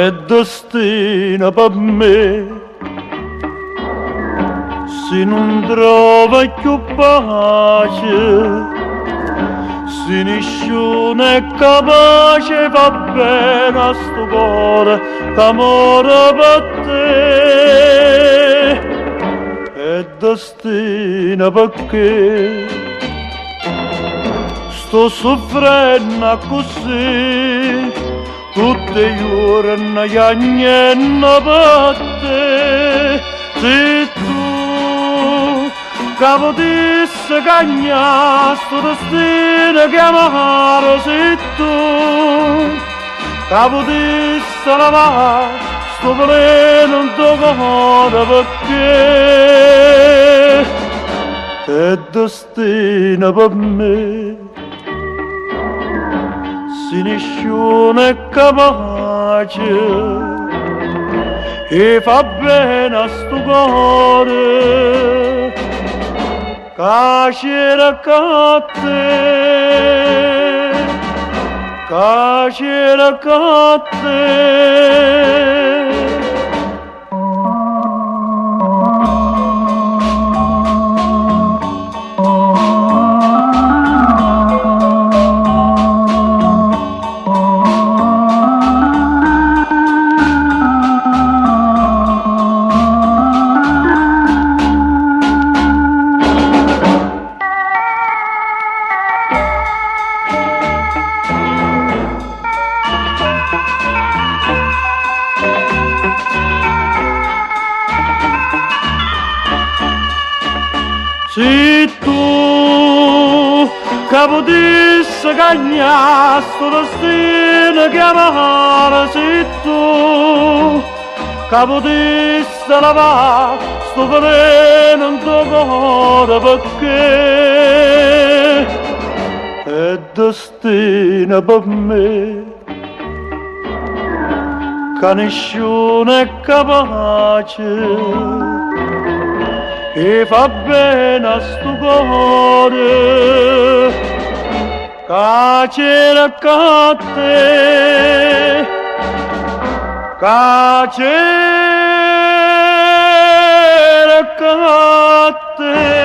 è destino per me. Se non trova più pace, se nessuno è capace, va bene a sto cuore d'amore per te. È destino perché sto soffrendo così, tutte le giorni che niente per te. Se tu che potessi cagnare sto destino che amare, se tu che potessi lavare sto veleno in tuo cuore, perché è destino per me. Se nessuno è capace e fa bene a sto cuore, che c'era con te, che c'era con te. Se tu che potessi cagnare sto destino che amare, se tu che potessi lavare sto veleno in tuo cuore, perché è destino per me. Che nessuno è capace e fa bene a sto cuore, che c'era con te, che c'era con te.